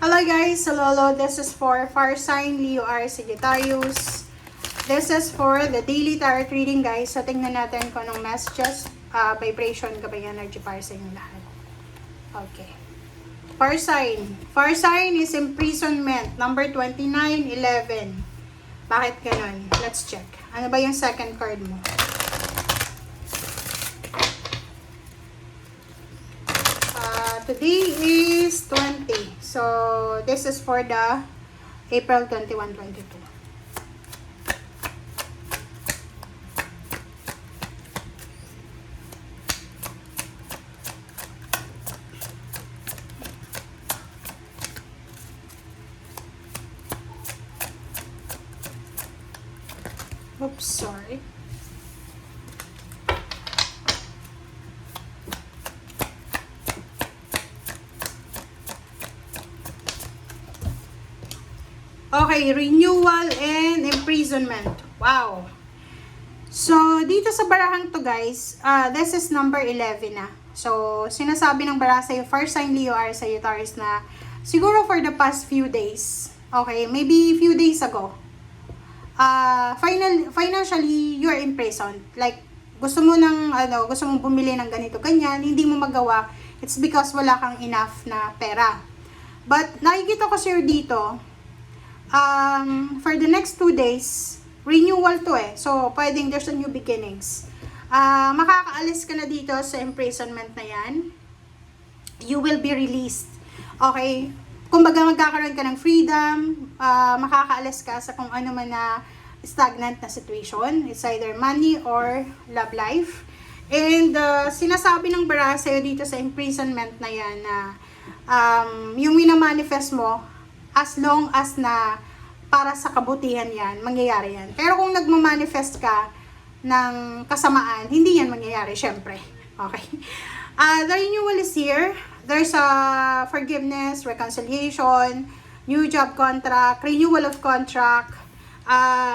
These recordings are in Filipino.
Hello guys, hello. This is for Fire Sign Leo R Sagittarius. This is for the daily tarot reading guys. So tingnan natin kung anong messages, vibration, gabay energy para sa inyong lahat. Okay. Fire sign. Fire sign is imprisonment. Number 2911. Bakit ganun? Let's check. Ano ba yung second card mo? Today is 20. So, this is for the April 21, 22. Oops, sorry. Okay, renewal and imprisonment. Wow. So, dito sa barahang to guys, this is number 11 na. So, sinasabi ng baraha sa'yo, Fire Sign Leo R Sagittarius na siguro for the past few days, okay, maybe few days ago, financially, you are imprisoned. Like, gusto mo mong bumili ng ganito, ganyan, hindi mo magawa, it's because wala kang enough na pera. But, nakikita ko sa'yo dito, for the next 2 days, renewal to eh. So, pwedeng there's a new beginnings. Makakaalis ka na dito sa imprisonment na yan. You will be released. Okay? Kumbaga magkakaroon ka ng freedom, makakaalis ka sa kung ano man na stagnant na situation. It's either money or love life. And sinasabi ng baraha sa'yo dito sa imprisonment na yan na yung minamanifest mo, as long as na para sa kabutihan yan, mangyayari yan. Pero kung nagmamanifest ka ng kasamaan, hindi yan mangyayari, syempre. Okay? The renewal is here. There's a forgiveness, reconciliation, new job contract, renewal of contract,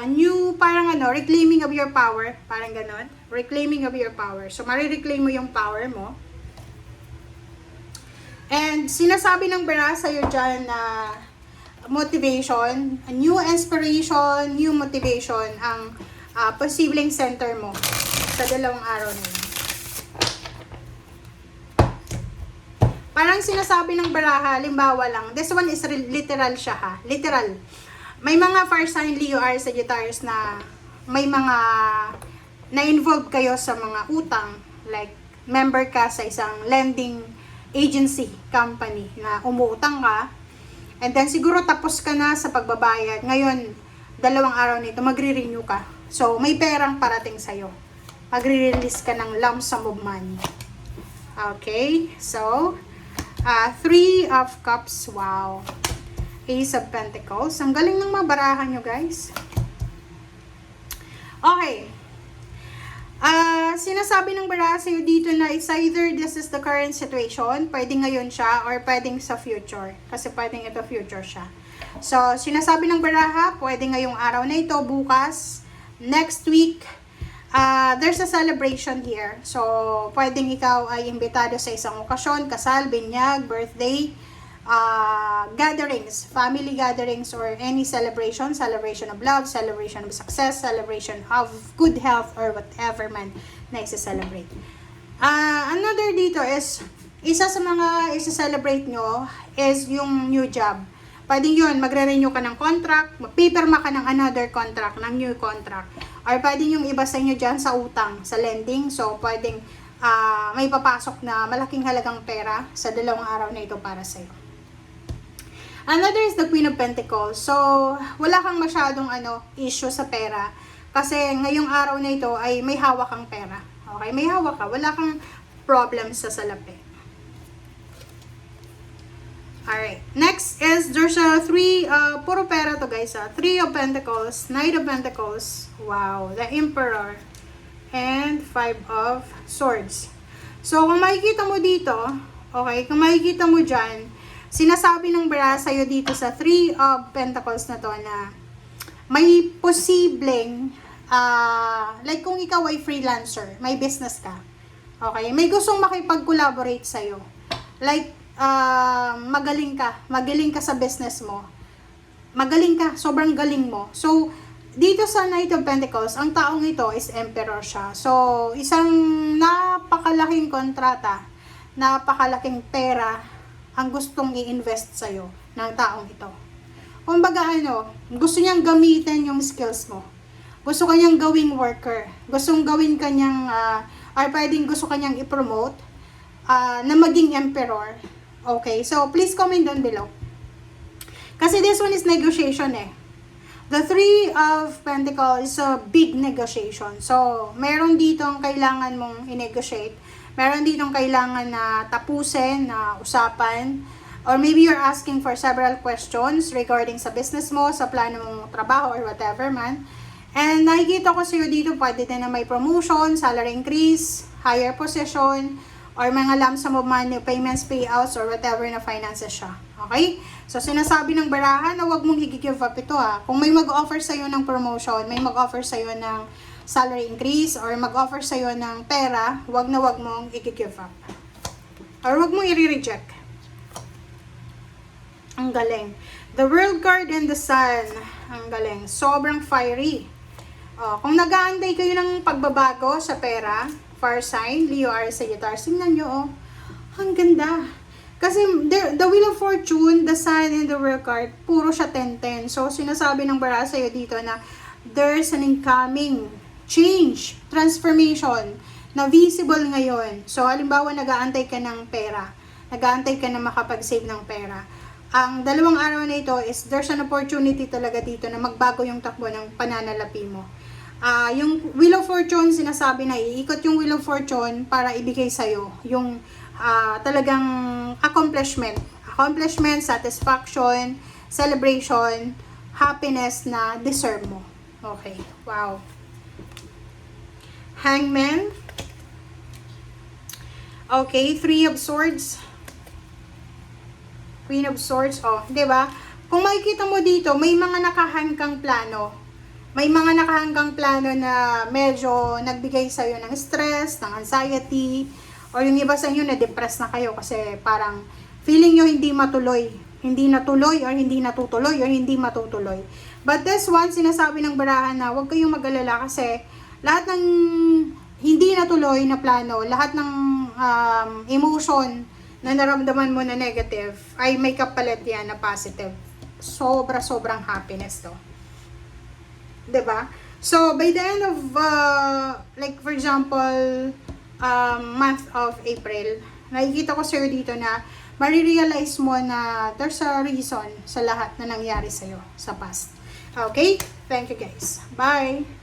new parang reclaiming of your power. Parang ganon. Reclaiming of your power. So, marireclaim mo yung power mo. And sinasabi ng baraha sa'yo dyan na motivation, a new inspiration, new motivation ang posibleng center mo sa dalawang araw na yun. Parang sinasabi ng baraha, halimbawa lang, this one is literal siya ha, literal. May mga Fire Sign Leo R Sagittarius na may mga na-involve kayo sa mga utang, like member ka sa isang lending agency company na umuutang ka. And then, siguro tapos ka na sa pagbabayad. Ngayon, 2 araw nito, magre-renew ka. So, may perang parating sa'yo. Magre-release ka ng lump sum of money. Okay? So, 3 of Cups. Wow. Ace of Pentacles. Ang galing ng mabarahan nyo, guys. Okay. Sinasabi ng baraha sa'yo dito na it's either this is the current situation, pwedeng ngayon siya, or pwedeng sa future. Kasi pwedeng ito future siya. So, sinasabi ng baraha, pwedeng ngayong araw na ito, bukas, next week, there's a celebration here. So, pwedeng ikaw ay imbitado sa isang okasyon, kasal, binyag, birthday, gatherings, family gatherings, or any celebration of love, celebration of success, celebration of good health, or whatever man na isa-celebrate. Another dito is, isa sa mga isa-celebrate nyo is yung new job. Pwedeng yun, magre-renew ka ng contract, magpipirma ka ng another contract, ng new contract. Or pwedeng yung iba sa inyo dyan sa utang, sa lending. So, pwedeng may papasok na malaking halagang pera sa 2 araw na ito para sa'yo. Another is the Queen of Pentacles. So, wala kang masyadong issue sa pera. Kasi ngayong araw na ito ay may hawak kang pera. Okay? May hawak ka. Wala kang problem sa salapi. Alright. Next is, there's a 3, puro pera to guys. 3 of Pentacles, Knight of Pentacles. Wow. The Emperor. And 5 of Swords. So, kung makikita mo dito, okay, kung makikita mo dyan, sinasabi ng baraha sa'yo dito sa 3 of Pentacles na to na may posibleng, like kung ikaw ay freelancer, may business ka, okay, may gustong makipag-collaborate sa'yo. Like, magaling ka sa business mo. Magaling ka, sobrang galing mo. So, dito sa Knight of Pentacles, ang taong ito is Emperor siya. So, isang napakalaking kontrata, napakalaking pera ang gustong i-invest sa'yo ng taong ito. Kumbaga gusto niyang gamitin yung skills mo. Gusto kanyang gawing worker. Gustong gawin kanyang, or pwedeng gusto kanyang i-promote na maging emperor. Okay, so please comment down below. Kasi this one is negotiation eh. The Three of Pentacles is a big negotiation. So, meron ditong kailangan mong i-negotiate. Meron ditong kailangan na tapusin, na usapan. Or maybe you're asking for several questions regarding sa business mo, sa plano mong trabaho, or whatever man. And nakikita ko sa'yo dito, pwede din na may promotion, salary increase, higher position, or mga lump sum of money, payments, payouts, or whatever na finances siya. Okay? So, sinasabi ng barahan na huwag mong i-give up ito ha. Kung may mag-offer sa'yo ng promotion, may mag-offer sa'yo ng salary increase, or mag-offer sa'yo ng pera, huwag na huwag mong i-give up. Or huwag mong i-reject. Ang galing. The World card and the Sun. Ang galing. Sobrang fiery. Kung nag-aantay kayo ng pagbabago sa pera, fire sign, Leo, Aries, Sagittarius, tingnan nyo ang ganda. Kasi the Wheel of Fortune, the Sun, and the World card, puro siya 10-10. So, sinasabi ng bara sa'yo dito na there's an incoming change, transformation, na visible ngayon. So, halimbawa, nag-aantay ka ng pera. Nag-aantay ka na makapag-save ng pera. Ang dalawang araw na ito is there's an opportunity talaga dito na magbago yung takbo ng pananalapi mo. Yung Wheel of Fortune, sinasabi na iikot yung Wheel of Fortune para ibigay sa'yo yung talagang accomplishment, satisfaction, celebration, happiness na deserve mo. Okay, wow. Hangman. Okay, Three of Swords. Queen of Swords, di ba? Kung makikita mo dito, may mga nakahanggang plano. May mga nakahanggang plano na medyo nagbigay sa'yo ng stress, ng anxiety, or yung iba sa inyo na-depress na kayo kasi parang feeling nyo hindi matuloy. Hindi natuloy or hindi natutuloy or hindi matutuloy. But this one, sinasabi ng barahan na huwag kayong mag-alala kasi lahat ng hindi natuloy na plano, lahat ng emotion na naramdaman mo na negative, ay may kapalit yan na positive. Sobrang happiness to. 'Di ba? So, by the end of, like for example, month of April, nakikita ko sa'yo dito na marirealize mo na there's a reason sa lahat na nangyari sa'yo sa past. Okay? Thank you guys. Bye!